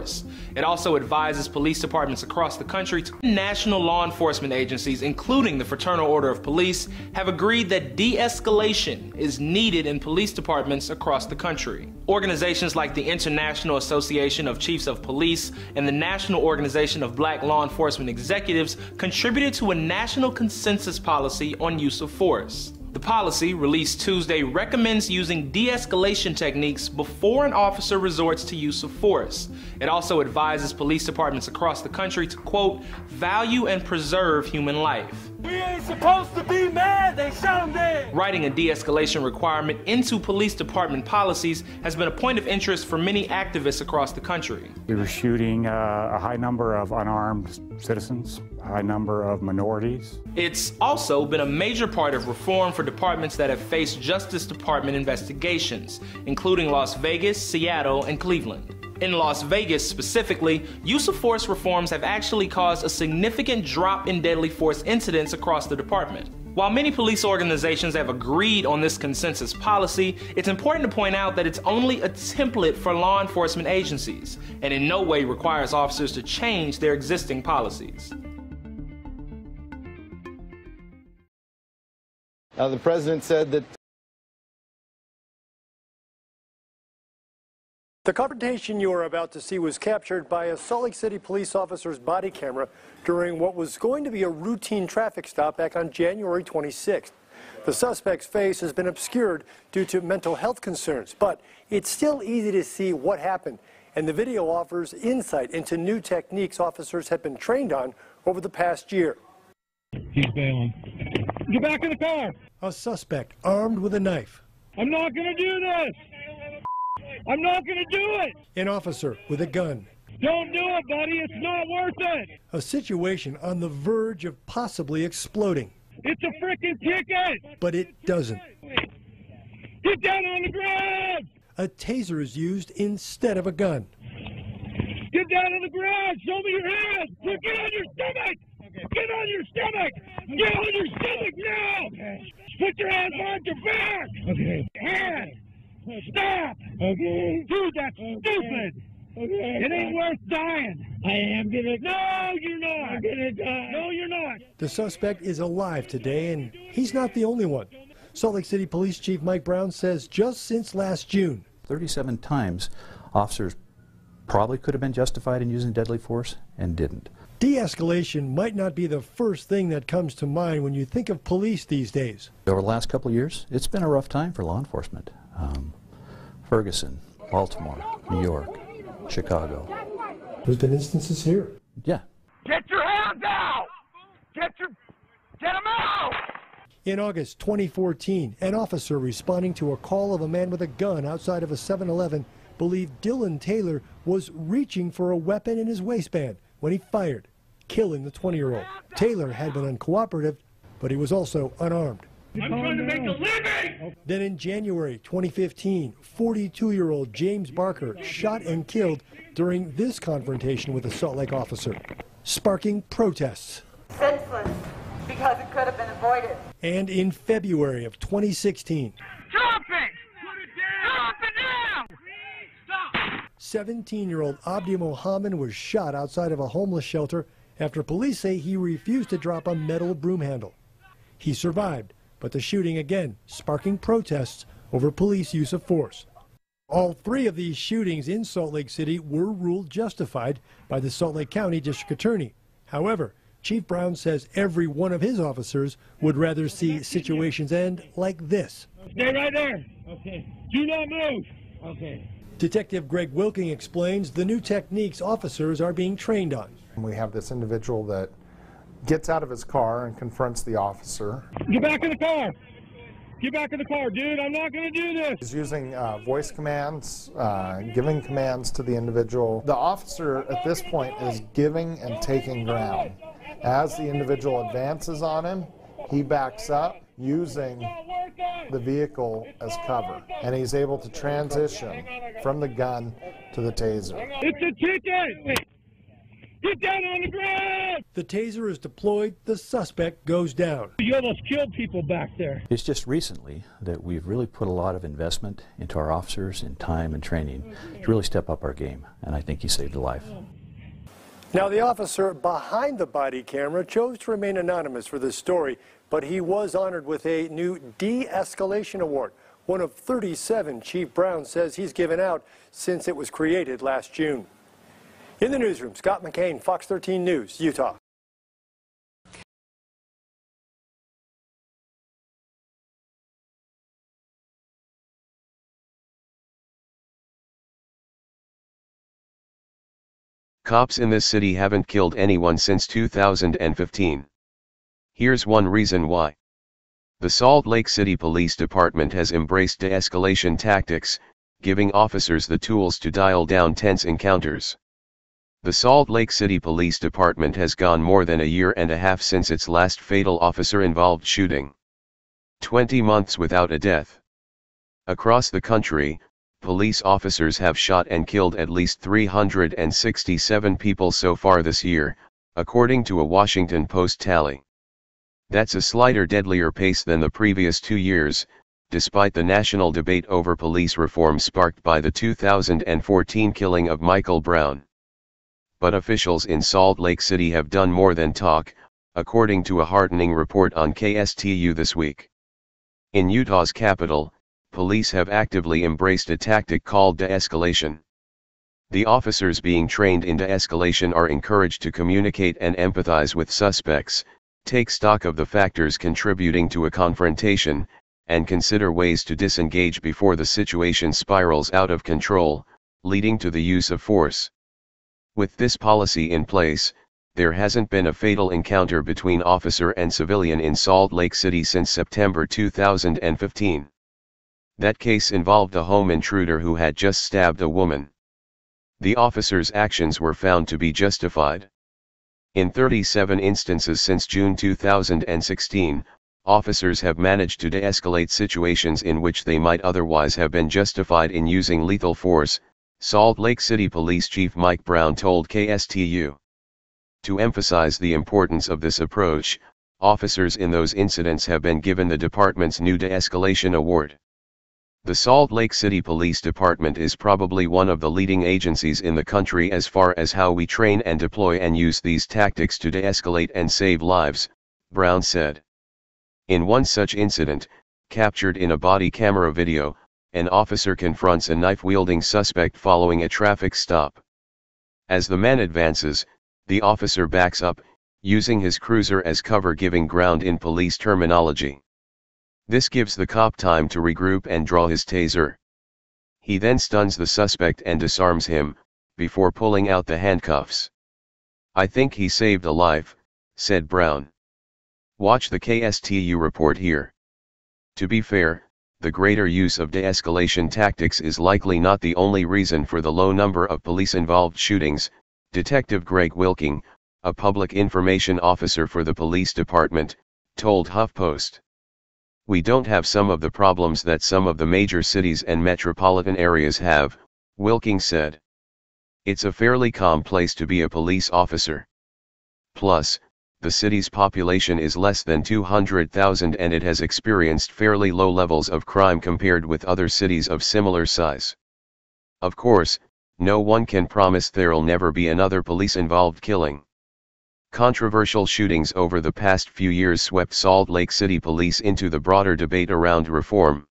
force. It also advises police departments across the country to national law enforcement agencies, including the Fraternal Order of Police, have agreed that de-escalation is needed in police departments across the country. Organizations like the International Association of Chiefs of Police and the National Organization of Black Law Enforcement Executives contributed to a national consensus policy on use of force. The policy, released Tuesday, recommends using de-escalation techniques before an officer resorts to use of force. It also advises police departments across the country to, quote, value and preserve human life. We ain't supposed to be mad, they shot him dead. Writing a de-escalation requirement into police department policies has been a point of interest for many activists across the country. We were shooting a high number of unarmed citizens, a high number of minorities. It's also been a major part of reform for departments that have faced Justice Department investigations, including Las Vegas, Seattle, and Cleveland. In Las Vegas specifically, use of force reforms have actually caused a significant drop in deadly force incidents across the department. While many police organizations have agreed on this consensus policy, it's important to point out that it's only a template for law enforcement agencies, and in no way requires officers to change their existing policies. Now, the president said that the confrontation you are about to see was captured by a Salt Lake City police officer's body camera during what was going to be a routine traffic stop back on January 26th. The suspect's face has been obscured due to mental health concerns, but it's still easy to see what happened, and the video offers insight into new techniques officers have been trained on over the past year. He's bailing. Get back in the car! A suspect armed with a knife. I'm not gonna do this! I'm not gonna do it! An officer with a gun. Don't do it, buddy. It's not worth it. A situation on the verge of possibly exploding. It's a freaking ticket! But it doesn't. Get down on the ground! A taser is used instead of a gun. Get down on the ground! Show me your hands! Get on your stomach! Get on your stomach! Get on your stomach now! Okay. Put your hands on your back! Okay. Hands! Stop! Okay. Dude, that's stupid! Okay. It ain't worth dying. I am gonna. No, you're not. I'm gonna die. No, you're not. The suspect is alive today, and he's not the only one. Salt Lake City Police Chief Mike Brown says just since last June, 37 times officers probably could have been justified in using deadly force and didn't. De-escalation might not be the first thing that comes to mind when you think of police these days. Over the last couple of years, it's been a rough time for law enforcement. Ferguson, Baltimore, New York, Chicago. There's been instances here. Yeah. Get your hands out! Get them out! In August 2014, an officer responding to a call of a man with a gun outside of a 7-Eleven believed Dylan Taylor was reaching for a weapon in his waistband when he fired, killing the 20-year-old. Taylor had been uncooperative, but he was also unarmed. I'm trying to make a living! Then in January 2015, 42-year-old James Barker shot and killed during this confrontation with a Salt Lake officer, sparking protests. Senseless, because it could have been avoided. And in February of 2016, Drop it! Drop it now! Stop! 17-year-old Abdi Mohammed was shot outside of a homeless shelter after police say he refused to drop a metal broom handle. He survived, but the shooting again sparking protests over police use of force. All three of these shootings in Salt Lake City were ruled justified by the Salt Lake County District Attorney. However, Chief Brown says every one of his officers would rather see situations end like this. Stay right there. Okay. Do not move. Okay. Detective Greg Wilking explains the new techniques officers are being trained on. We have this individual that gets out of his car and confronts the officer. Get back in the car. Get back in the car, dude. I'm not going to do this. He's using voice commands, giving commands to the individual. The officer at this point is giving and taking ground. As the individual advances on him, he backs up using the vehicle as cover, and he's able to transition from the gun to the taser. It's a ticket. Get down on the ground! The taser is deployed, the suspect goes down. You almost killed people back there. It's just recently that we've really put a lot of investment into our officers in time and training to really step up our game, and I think he saved a life. Now, the officer behind the body camera chose to remain anonymous for this story, but he was honored with a new de-escalation award, one of 37 Chief Brown says he's given out since it was created last June. In the newsroom, Scott McCain, Fox 13 News, Utah. Cops in this city haven't killed anyone since 2015. Here's one reason why. The Salt Lake City Police Department has embraced de-escalation tactics, giving officers the tools to dial down tense encounters. The Salt Lake City Police Department has gone more than a year and a half since its last fatal officer-involved shooting. 20 months without a death. Across the country, police officers have shot and killed at least 367 people so far this year, according to a Washington Post tally. That's a slighter deadlier pace than the previous 2 years, despite the national debate over police reform sparked by the 2014 killing of Michael Brown. But officials in Salt Lake City have done more than talk, according to a heartening report on KSTU this week. In Utah's capital, police have actively embraced a tactic called de-escalation. The officers being trained in de-escalation are encouraged to communicate and empathize with suspects, take stock of the factors contributing to a confrontation, and consider ways to disengage before the situation spirals out of control, leading to the use of force. With this policy in place, there hasn't been a fatal encounter between officer and civilian in Salt Lake City since September 2015. That case involved a home intruder who had just stabbed a woman. The officer's actions were found to be justified. In 37 instances since June 2016, officers have managed to de-escalate situations in which they might otherwise have been justified in using lethal force, Salt Lake City Police Chief Mike Brown told KSTU. To emphasize the importance of this approach, officers in those incidents have been given the department's new de-escalation award. The Salt Lake City Police Department is probably one of the leading agencies in the country as far as how we train and deploy and use these tactics to de-escalate and save lives, Brown said. In one such incident, captured in a body camera video, an officer confronts a knife-wielding suspect following a traffic stop. As the man advances, the officer backs up, using his cruiser as cover, giving ground in police terminology. This gives the cop time to regroup and draw his taser. He then stuns the suspect and disarms him, before pulling out the handcuffs. "I think he saved a life," said Brown. Watch the KSTU report here. To be fair, the greater use of de-escalation tactics is likely not the only reason for the low number of police-involved shootings, Detective Greg Wilking, a public information officer for the police department, told HuffPost. "We don't have some of the problems that some of the major cities and metropolitan areas have," Wilking said. "It's a fairly calm place to be a police officer. Plus, the city's population is less than 200,000 and it has experienced fairly low levels of crime compared with other cities of similar size. Of course, no one can promise there'll never be another police-involved killing." Controversial shootings over the past few years swept Salt Lake City Police into the broader debate around reform.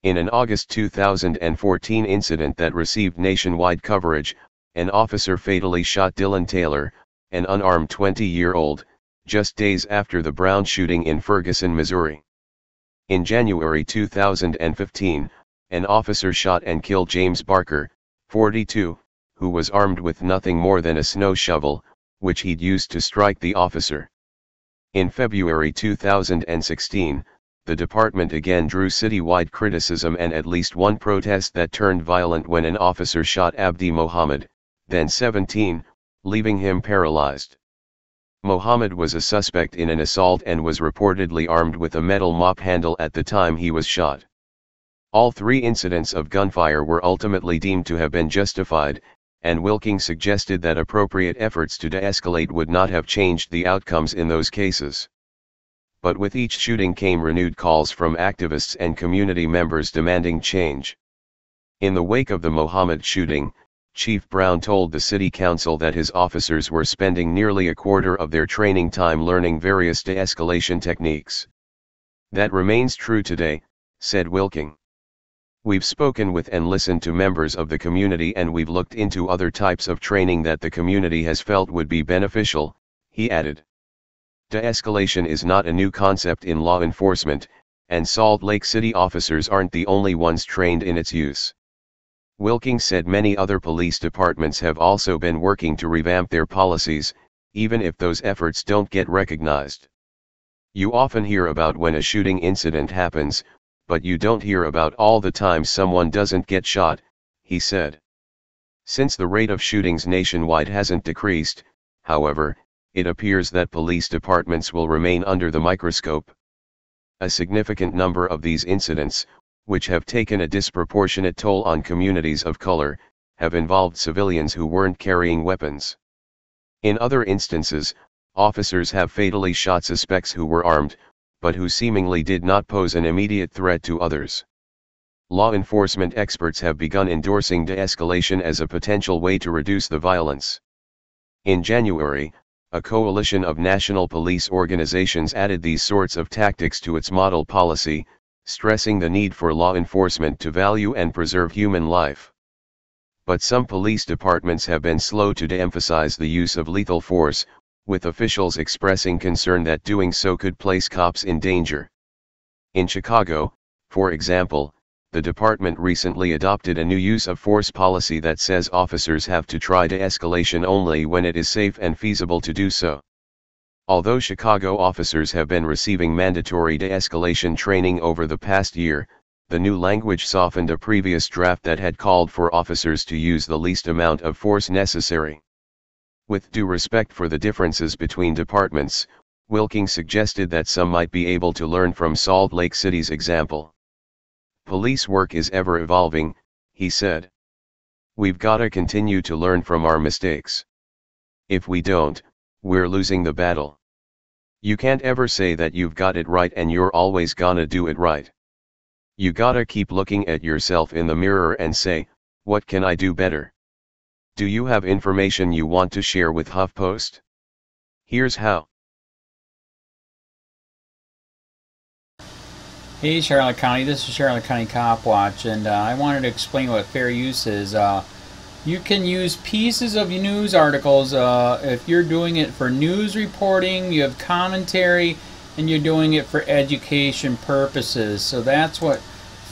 In an August 2014 incident that received nationwide coverage, an officer fatally shot Dylan Taylor, an unarmed 20-year-old, just days after the Brown shooting in Ferguson, Missouri. In January 2015, an officer shot and killed James Barker, 42, who was armed with nothing more than a snow shovel, which he'd used to strike the officer. In February 2016, the department again drew citywide criticism and at least one protest that turned violent when an officer shot Abdi Mohammed, then 17, leaving him paralyzed. Mohammed was a suspect in an assault and was reportedly armed with a metal mop handle at the time he was shot. All three incidents of gunfire were ultimately deemed to have been justified, and Wilking suggested that appropriate efforts to de-escalate would not have changed the outcomes in those cases. But with each shooting came renewed calls from activists and community members demanding change. In the wake of the Mohammed shooting, Chief Brown told the city council that his officers were spending nearly a quarter of their training time learning various de-escalation techniques. That remains true today, said Wilking. We've spoken with and listened to members of the community, and we've looked into other types of training that the community has felt would be beneficial, he added. De-escalation is not a new concept in law enforcement, and Salt Lake City officers aren't the only ones trained in its use. Wilking said many other police departments have also been working to revamp their policies, even if those efforts don't get recognized. You often hear about when a shooting incident happens, but you don't hear about all the times someone doesn't get shot, he said. Since the rate of shootings nationwide hasn't decreased, however, it appears that police departments will remain under the microscope. A significant number of these incidents, which have taken a disproportionate toll on communities of color, have involved civilians who weren't carrying weapons. In other instances, officers have fatally shot suspects who were armed, but who seemingly did not pose an immediate threat to others. Law enforcement experts have begun endorsing de-escalation as a potential way to reduce the violence. In January, a coalition of national police organizations added these sorts of tactics to its model policy, stressing the need for law enforcement to value and preserve human life. But some police departments have been slow to de-emphasize the use of lethal force, with officials expressing concern that doing so could place cops in danger. In Chicago, for example, the department recently adopted a new use of force policy that says officers have to try de-escalation only when it is safe and feasible to do so. Although Chicago officers have been receiving mandatory de-escalation training over the past year, the new language softened a previous draft that had called for officers to use the least amount of force necessary. With due respect for the differences between departments, Wilking suggested that some might be able to learn from Salt Lake City's example. Police work is ever evolving, he said. We've gotta continue to learn from our mistakes. If we don't, we're losing the battle. You can't ever say that you've got it right and you're always gonna do it right. You gotta keep looking at yourself in the mirror and say, what can I do better? Do you have information you want to share with HuffPost? Here's how. Hey Charlotte County, this is Charlotte County Cop Watch, and I wanted to explain what fair use is. You can use pieces of news articles if you're doing it for news reporting, you have commentary, and you're doing it for education purposes. So that's what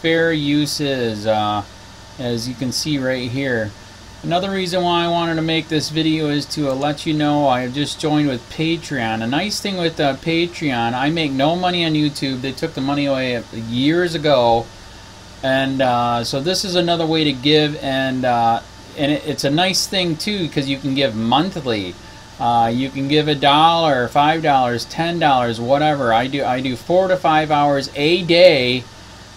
fair use is, as you can see right here. Another reason why I wanted to make this video is to let you know I have just joined with Patreon. A nice thing with Patreon, I make no money on YouTube. They took the money away years ago, and so this is another way to give, and it's a nice thing too because you can give monthly. You can give $1, $5, $10, whatever. I do 4 to 5 hours a day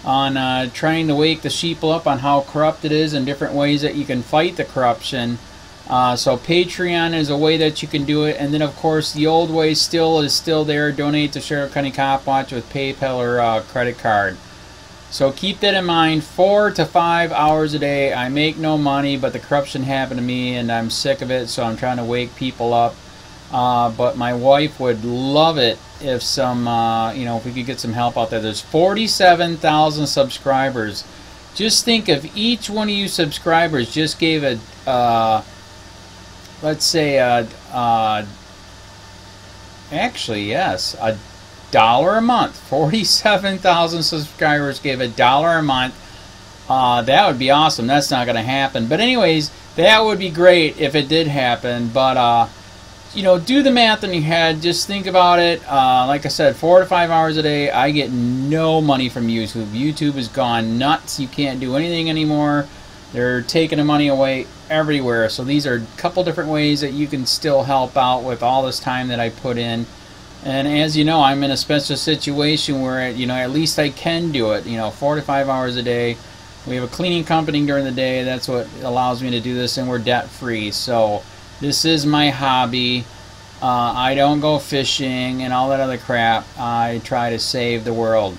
on trying to wake the sheeple up on how corrupt it is and different ways that you can fight the corruption. So Patreon is a way that you can do it, and then of course the old way is still there. Donate to Charlotte County Cop Watch with PayPal or credit card. So keep that in mind. 4 to 5 hours a day. I make no money, but the corruption happened to me and I'm sick of it, so I'm trying to wake people up. But my wife would love it if some, if we could get some help out there. There's 47,000 subscribers. Just think if each one of you subscribers just gave a, let's say, actually, yes, $1 a month. 47,000 subscribers gave $1 a month. That would be awesome. That's not going to happen. But anyways, that would be great if it did happen. But, do the math in your head. Just think about it. Like I said, 4 to 5 hours a day. I get no money from YouTube. YouTube has gone nuts. You can't do anything anymore. They're taking the money away everywhere. So these are a couple different ways that you can still help out with all this time that I put in. And as you know, I'm in a special situation where, at least I can do it. 4 to 5 hours a day. We have a cleaning company during the day. That's what allows me to do this, and we're debt free. So this is my hobby. I don't go fishing and all that other crap. I try to save the world.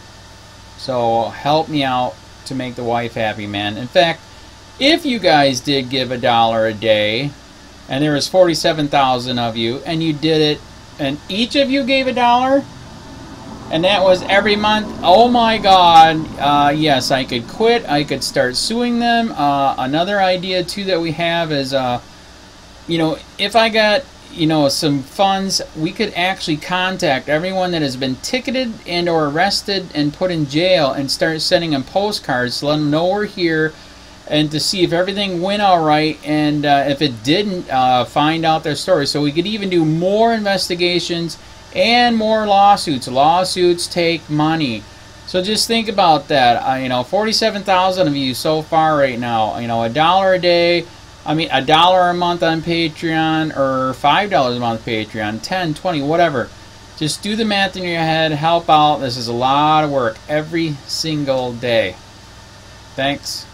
So help me out to make the wife happy, man. In fact, if you guys did give $1 a day, and there was 47,000 of you, and you did it, and each of you gave $1, and that was every month, oh my God, yes, I could quit. I could start suing them. Another idea too that we have is, you know, if I got, you know, some funds, we could actually contact everyone that has been ticketed and or arrested and put in jail and start sending them postcards to let them know we're here, and to see if everything went all right, and if it didn't, find out their story. So we could even do more investigations and more lawsuits. Lawsuits take money. So just think about that. You know, 47,000 of you so far right now. You know, $1 a day. I mean, $1 a month on Patreon, or $5 a month Patreon, 10, 20, whatever. Just do the math in your head. Help out. This is a lot of work every single day. Thanks.